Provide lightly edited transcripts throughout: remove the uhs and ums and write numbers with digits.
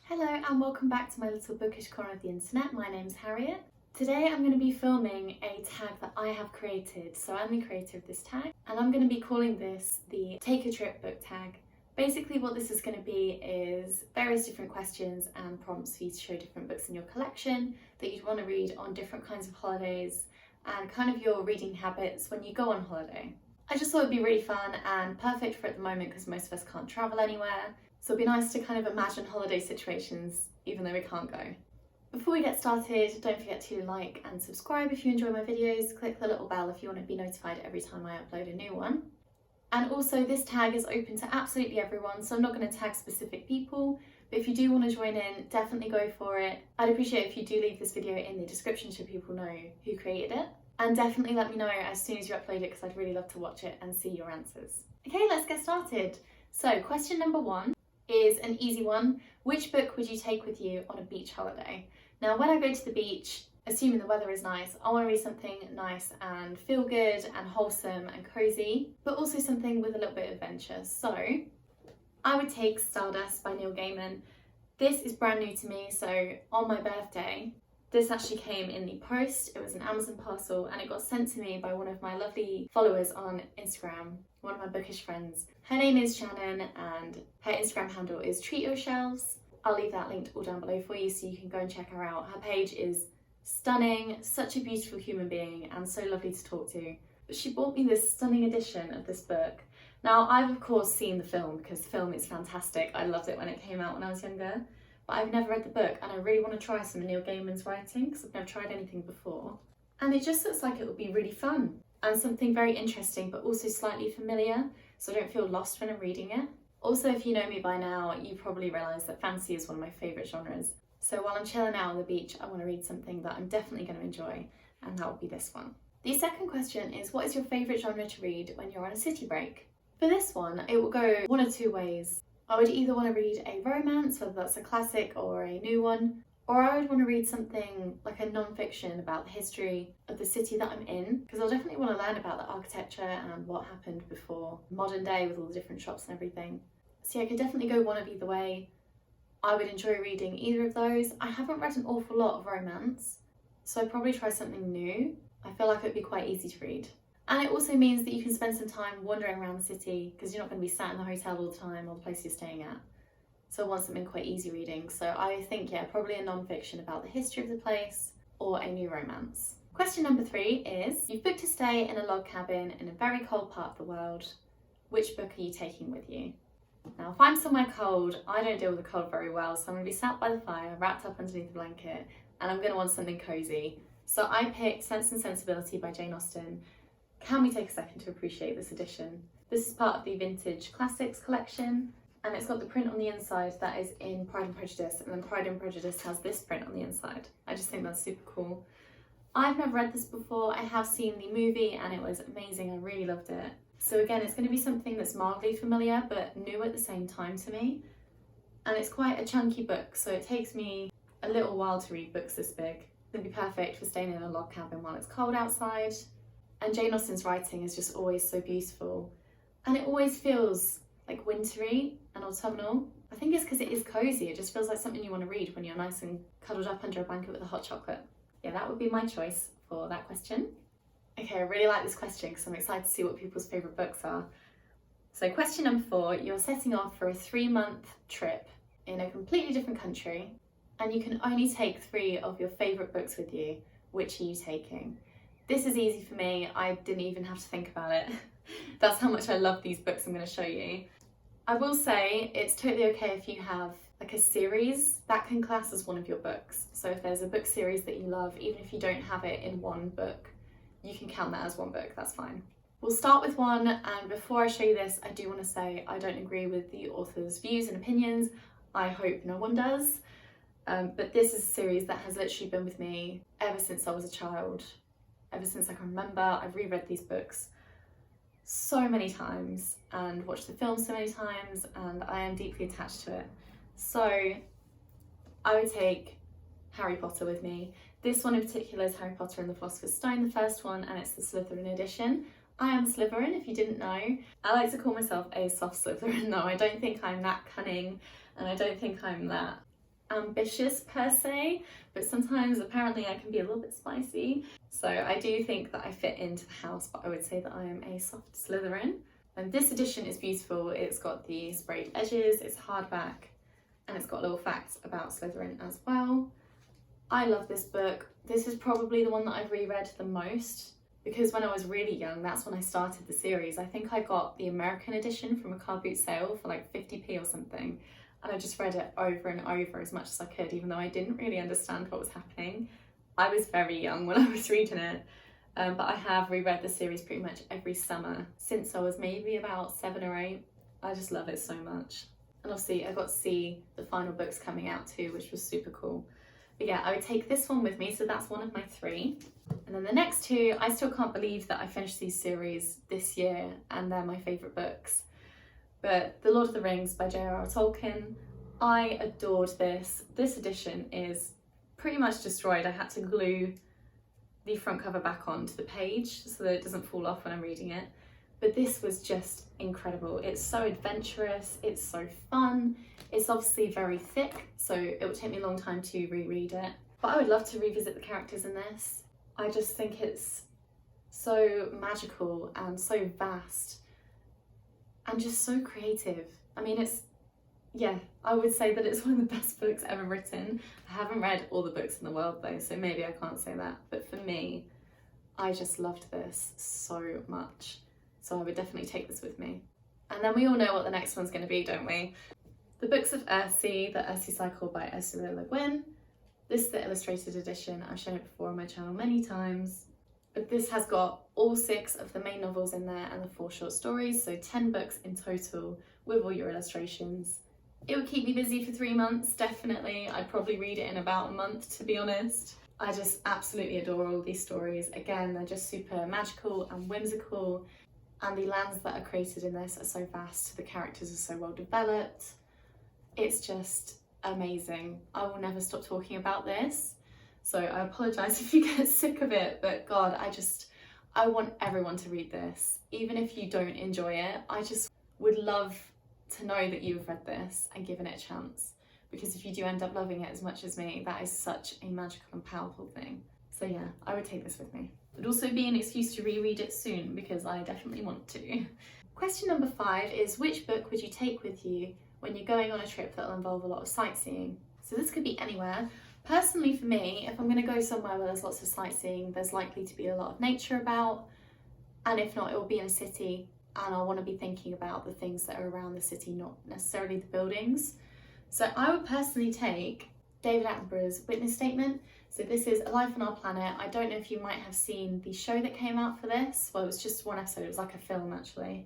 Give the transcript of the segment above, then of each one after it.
Hello and welcome back to my little bookish corner of the internet. My name's Harriet. Today I'm going to be filming a tag that I have created, so I'm the creator of this tag, and I'm going to be calling this the Take a Trip book tag. Basically what this is going to be is various different questions and prompts for you to show different books in your collection that you'd want to read on different kinds of holidays and kind of your reading habits when you go on holiday. I just thought it'd be really fun and perfect for at the moment because most of us can't travel anywhere. So it'd be nice to kind of imagine holiday situations even though we can't go. Before we get started, don't forget to like and subscribe if you enjoy my videos. Click the little bell if you want to be notified every time I upload a new one. And also this tag is open to absolutely everyone, so I'm not going to tag specific people, but if you do want to join in, definitely go for it. I'd appreciate if you do leave this video in the description so people know who created it. And definitely let me know as soon as you upload it because I'd really love to watch it and see your answers. Okay, let's get started. So question number 1 is an easy one. Which book would you take with you on a beach holiday? Now, when I go to the beach, assuming the weather is nice, I want to read something nice and feel good and wholesome and cozy, but also something with a little bit of adventure. So I would take Stardust by Neil Gaiman. This is brand new to me, so on my birthday, this actually came in the post. It was an Amazon parcel and it got sent to me by one of my lovely followers on Instagram, one of my bookish friends. Her name is Shannon and her Instagram handle is Treat Your Shelves. I'll leave that linked all down below for you so you can go and check her out. Her page is stunning, such a beautiful human being and so lovely to talk to. But she bought me this stunning edition of this book. Now, I've of course seen the film because the film is fantastic. I loved it when it came out when I was younger. But I've never read the book and I really want to try some of Neil Gaiman's writing because I've never tried anything before. And it just looks like it would be really fun and something very interesting but also slightly familiar, so I don't feel lost when I'm reading it. Also, if you know me by now, you probably realise that fantasy is one of my favourite genres. So while I'm chilling out on the beach, I want to read something that I'm definitely going to enjoy, and that will be this one. The second question is, what is your favourite genre to read when you're on a city break? For this one, it will go one of two ways. I would either want to read a romance, whether that's a classic or a new one, or I would want to read something like a non-fiction about the history of the city that I'm in, because I'll definitely want to learn about the architecture and what happened before modern day with all the different shops and everything. So yeah, I could definitely go one of either way. I would enjoy reading either of those. I haven't read an awful lot of romance, so I'd probably try something new. I feel like it would be quite easy to read. And it also means that you can spend some time wandering around the city because you're not going to be sat in the hotel all the time or the place you're staying at. So I want something quite easy reading. So I think, yeah, probably a non-fiction about the history of the place or a new romance. Question number 3 is, you've booked a stay in a log cabin in a very cold part of the world. Which book are you taking with you? Now, if I'm somewhere cold, I don't deal with the cold very well, so I'm going to be sat by the fire, wrapped up underneath the blanket, and I'm going to want something cozy. So I picked Sense and Sensibility by Jane Austen. Can we take a second to appreciate this edition? This is part of the Vintage Classics collection, and it's got the print on the inside that is in Pride and Prejudice, and then Pride and Prejudice has this print on the inside. I just think that's super cool. I've never read this before. I have seen the movie and it was amazing. I really loved it. So again, it's going to be something that's mildly familiar but new at the same time to me. And it's quite a chunky book, so it takes me a little while to read books this big. It's going to be perfect for staying in a log cabin while it's cold outside. And Jane Austen's writing is just always so beautiful. And it always feels like wintry and autumnal. I think it's because it is cozy. It just feels like something you want to read when you're nice and cuddled up under a blanket with a hot chocolate. Yeah, that would be my choice for that question. Okay, I really like this question because I'm excited to see what people's favourite books are. So question number 4, you're setting off for a 3-month trip in a completely different country and you can only take 3 of your favourite books with you. Which are you taking? This is easy for me. I didn't even have to think about it. That's how much I love these books I'm going to show you. I will say it's totally okay if you have like a series that can class as one of your books. So if there's a book series that you love, even if you don't have it in one book, you can count that as one book, that's fine. We'll start with one, and before I show you this, I do want to say I don't agree with the author's views and opinions. I hope no one does. But this is a series that has literally been with me ever since I was a child. Ever since I can remember. I've reread these books so many times and watched the film so many times, and I am deeply attached to it. So I would take Harry Potter with me. This one in particular is Harry Potter and the Philosopher's Stone, the first one, and it's the Slytherin edition. I am Slytherin, if you didn't know. I like to call myself a soft Slytherin though. I don't think I'm that cunning and I don't think I'm that ambitious per se, but sometimes apparently I can be a little bit spicy. So I do think that I fit into the house, but I would say that I am a soft Slytherin. And this edition is beautiful. It's got the sprayed edges, it's hardback, and it's got little facts about Slytherin as well. I love this book. This is probably the one that I've reread the most, because when I was really young, that's when I started the series. I think I got the American edition from a car boot sale for like 50p or something, and I just read it over and over as much as I could, even though I didn't really understand what was happening. I was very young when I was reading it, but I have reread the series pretty much every summer since I was maybe about 7 or 8. I just love it so much. And obviously I got to see the final books coming out too, which was super cool. But yeah, I would take this one with me, so that's one of my 3. And then the next 2, I still can't believe that I finished these series this year and they're my favourite books. But The Lord of the Rings by Jrr Tolkien, I adored this. This edition is pretty much destroyed. I had to glue the front cover back onto the page so that it doesn't fall off when I'm reading it. But this was just incredible. It's so adventurous, it's so fun. It's obviously very thick, so it would take me a long time to reread it. But I would love to revisit the characters in this. I just think it's so magical and so vast and just so creative. I mean, I would say that it's one of the best books ever written. I haven't read all the books in the world though, so maybe I can't say that. But for me, I just loved this so much. So I would definitely take this with me. And then we all know what the next one's going to be, don't we? The Books of Earthsea, the Earthsea Cycle by Ursula Le Guin. This is the illustrated edition. I've shown it before on my channel many times. But this has got all 6 of the main novels in there and the 4 short stories, so 10 books in total with all your illustrations. It would keep me busy for 3 months, definitely. I'd probably read it in about a month, to be honest. I just absolutely adore all these stories. Again, they're just super magical and whimsical, and the lands that are created in this are so vast, the characters are so well developed. It's just amazing. I will never stop talking about this, so I apologise if you get sick of it, but God, I want everyone to read this. Even if you don't enjoy it, I just would love to know that you've read this and given it a chance, because if you do end up loving it as much as me, that is such a magical and powerful thing. So yeah, I would take this with me. It would also be an excuse to reread it soon, because I definitely want to. Question number 5 is, which book would you take with you when you're going on a trip that will involve a lot of sightseeing? So this could be anywhere. Personally for me, if I'm going to go somewhere where there's lots of sightseeing, there's likely to be a lot of nature about, and if not, it will be in a city, and I want to be thinking about the things that are around the city, not necessarily the buildings. So I would personally take David Attenborough's Witness Statement. So this is A Life on Our Planet. I don't know if you might have seen the show that came out for this. Well, it was just one episode, it was like a film actually.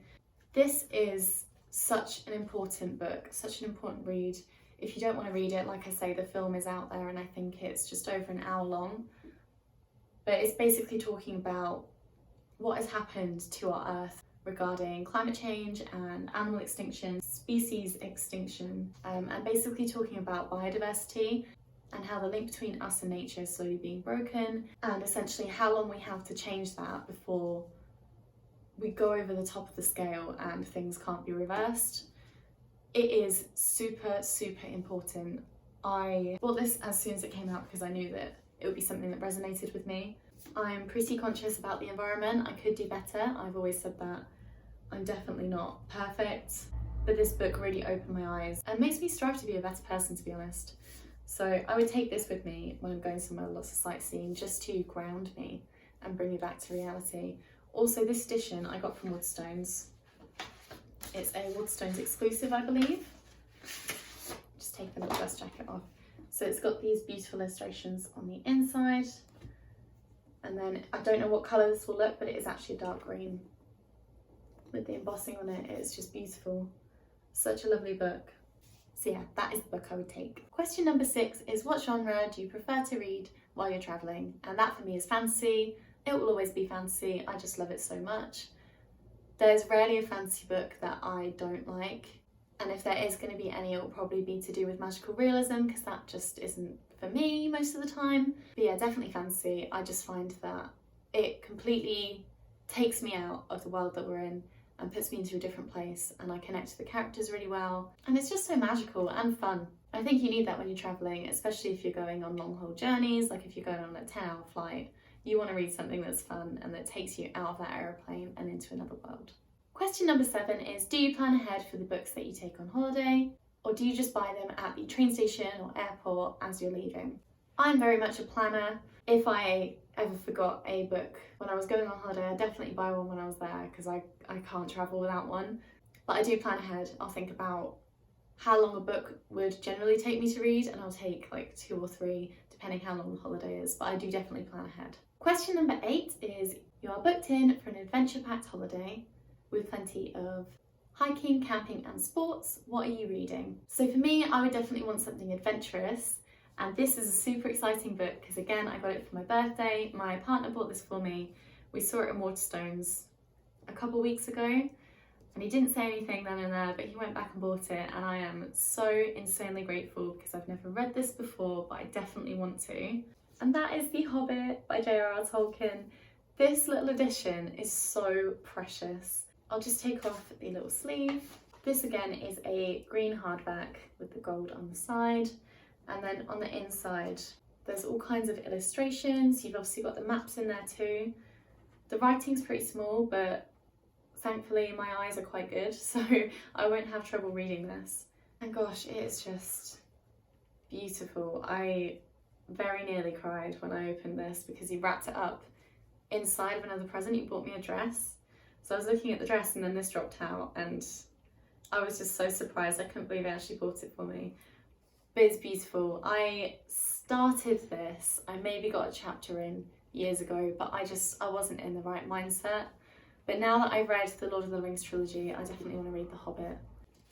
This is such an important book, such an important read. If you don't want to read it, like I say, the film is out there and I think it's just over an hour long. But it's basically talking about what has happened to our Earth regarding climate change and animal extinction, species extinction, and basically talking about biodiversity and how the link between us and nature is slowly being broken, and essentially how long we have to change that before we go over the top of the scale and things can't be reversed. It is super, super important. I bought this as soon as it came out because I knew that it would be something that resonated with me. I'm pretty conscious about the environment. I could do better. I've always said that. I'm definitely not perfect, but this book really opened my eyes and makes me strive to be a better person, to be honest. So I would take this with me when I'm going somewhere with lots of sightseeing, just to ground me and bring me back to reality. Also, this edition I got from Waterstones. It's a Waterstones exclusive, I believe. Just take the little dust jacket off. So it's got these beautiful illustrations on the inside. And then I don't know what colour this will look, but it is actually a dark green. With the embossing on it, it's just beautiful. Such a lovely book. So yeah, that is the book I would take. Question number 6 is, what genre do you prefer to read while you're travelling? And that for me is fantasy. It will always be fantasy. I just love it so much. There's rarely a fantasy book that I don't like. And if there is going to be any, it will probably be to do with magical realism, because that just isn't for me most of the time. But yeah, definitely fantasy. I just find that it completely takes me out of the world that we're in and puts me into a different place, and I connect to the characters really well, and it's just so magical and fun. I think you need that when you're travelling, especially if you're going on long haul journeys, like if you're going on a 10-hour flight, you want to read something that's fun and that takes you out of that aeroplane and into another world. Question number 7 is, do you plan ahead for the books that you take on holiday, or do you just buy them at the train station or airport as you're leaving? I'm very much a planner. If I ever forgot a book when I was going on holiday, I'd definitely buy one when I was there because I can't travel without one. But I do plan ahead. I'll think about how long a book would generally take me to read, and I'll take like 2 or 3 depending how long the holiday is, but I do definitely plan ahead. Question number 8 is, you are booked in for an adventure-packed holiday with plenty of hiking, camping and sports. What are you reading? So for me, I would definitely want something adventurous, and this is a super exciting book because again, I got it for my birthday. My partner bought this for me. We saw it in Waterstones a couple weeks ago, and he didn't say anything then and there, but he went back and bought it, and I am so insanely grateful because I've never read this before, but I definitely want to. And that is The Hobbit by Jrr Tolkien. This little edition is so precious. I'll just take off the little sleeve. This again is a green hardback with the gold on the side, and then on the inside there's all kinds of illustrations. You've obviously got the maps in there too. The writing's pretty small, but thankfully my eyes are quite good, so I won't have trouble reading this. And gosh, it is just beautiful. I very nearly cried when I opened this because he wrapped it up inside of another present. He bought me a dress. So I was looking at the dress and then this dropped out, and I was just so surprised. I couldn't believe he actually bought it for me. But it's beautiful. I started this, I maybe got a chapter in years ago, but I wasn't in the right mindset. But now that I've read the Lord of the Rings trilogy, I definitely want to read The Hobbit.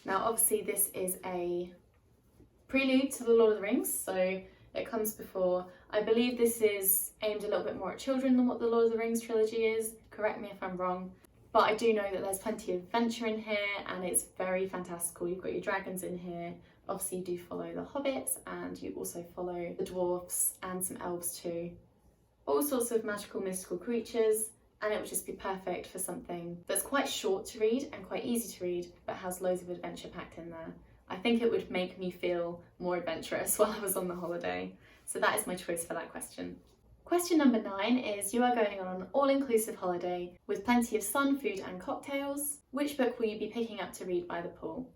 Now obviously this is a prelude to the Lord of the Rings, so it comes before. I believe this is aimed a little bit more at children than what the Lord of the Rings trilogy is. Correct me if I'm wrong. But I do know that there's plenty of adventure in here and it's very fantastical. You've got your dragons in here. Obviously you do follow the hobbits and you also follow the dwarfs and some elves too. All sorts of magical, mystical creatures, and it would just be perfect for something that's quite short to read and quite easy to read, but has loads of adventure packed in there. I think it would make me feel more adventurous while I was on the holiday. So that is my choice for that question. Question number 9 is, you are going on an all-inclusive holiday with plenty of sun, food and cocktails. Which book will you be picking up to read by the pool?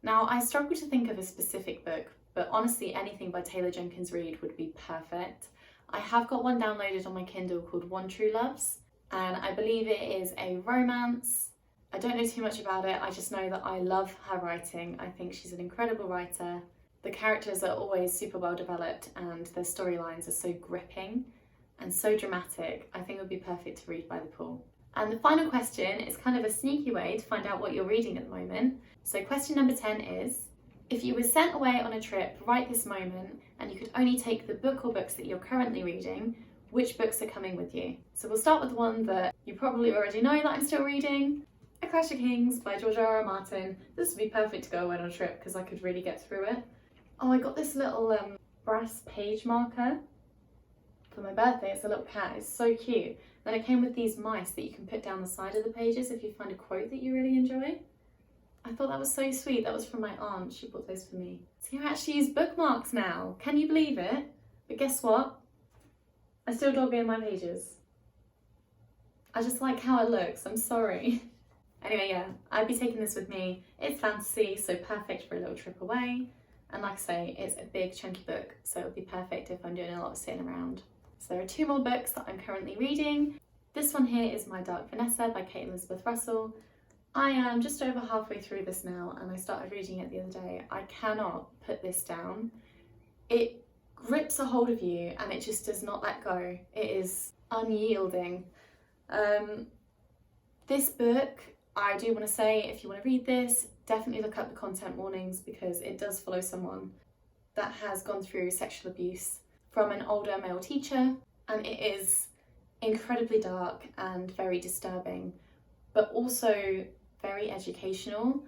Now, I struggle to think of a specific book, but honestly anything by Taylor Jenkins Reid would be perfect. I have got one downloaded on my Kindle called One True Loves, and I believe it is a romance. I don't know too much about it, I just know that I love her writing. I think she's an incredible writer. The characters are always super well developed and their storylines are so gripping and so dramatic. I think it would be perfect to read by the pool. And the final question is kind of a sneaky way to find out what you're reading at the moment. So question number 10 is, if you were sent away on a trip right this moment and you could only take the book or books that you're currently reading, which books are coming with you? So we'll start with the one that you probably already know that I'm still reading, A Clash of Kings by George R.R. Martin. This would be perfect to go away on a trip because I could really get through it. Oh, I got this little brass page marker for my birthday. It's a little cat, it's so cute. Then it came with these mice that you can put down the side of the pages if you find a quote that you really enjoy. I thought that was so sweet. That was from my aunt, she bought those for me. So I actually use bookmarks now, can you believe it? But guess what? I still dog in my pages. I just like how it looks, I'm sorry. Anyway, yeah, I'd be taking this with me. It's fantasy, so perfect for a little trip away. And like I say, it's a big chunky book, so it would be perfect if I'm doing a lot of sitting around. So there are 2 more books that I'm currently reading. This one here is My Dark Vanessa by Kate Elizabeth Russell. I am just over halfway through this now and I started reading it the other day. I cannot put this down. It grips a hold of you and it just does not let go. It is unyielding. This book, I do want to say, if you want to read this, definitely look up the content warnings because it does follow someone that has gone through sexual abuse from an older male teacher, and it is incredibly dark and very disturbing, but also very educational.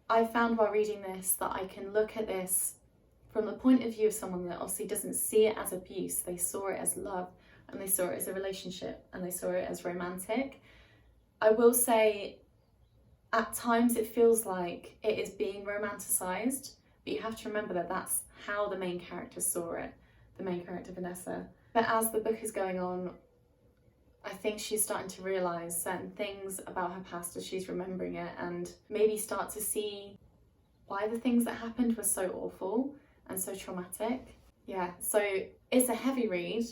I found while reading this that I can look at this from the point of view of someone that obviously doesn't see it as abuse. They saw it as love and they saw it as a relationship and they saw it as romantic. I will say at times it feels like it is being romanticized, but you have to remember that that's how the main character saw it, the main character Vanessa. But as the book is going on, I think she's starting to realise certain things about her past as she's remembering it, and maybe start to see why the things that happened were so awful and so traumatic. Yeah, so it's a heavy read,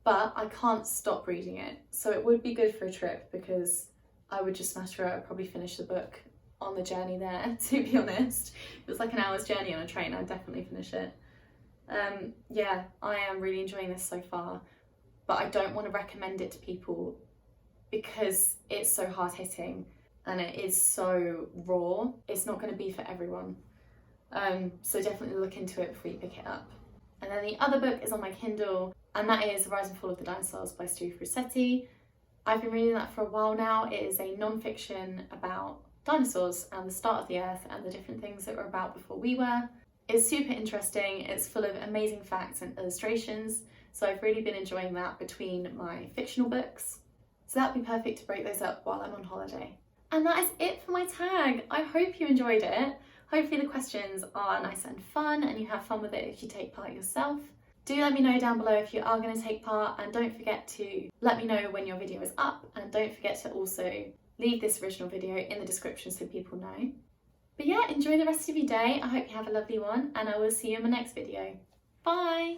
but I can't stop reading it. So it would be good for a trip because I would just smash through it. I'd probably finish the book on the journey there, to be honest. If it was like an hour's journey on a train, I'd definitely finish it. Yeah, I am really enjoying this so far, but I don't want to recommend it to people because it's so hard-hitting and it is so raw. It's not going to be for everyone. So definitely look into it before you pick it up. And then the other book is on my Kindle, and that is Rise and Fall of the Dinosaurs by Rossetti. I've been reading that for a while now. It is a non-fiction about dinosaurs and the start of the earth and the different things that were about before we were. It's super interesting. It's full of amazing facts and illustrations. So I've really been enjoying that between my fictional books. So that'd be perfect to break those up while I'm on holiday. And that is it for my tag. I hope you enjoyed it. Hopefully the questions are nice and fun and you have fun with it if you take part yourself. Do let me know down below if you are going to take part, and don't forget to let me know when your video is up, and don't forget to also leave this original video in the description so people know. But yeah, enjoy the rest of your day. I hope you have a lovely one, and I will see you in my next video. Bye!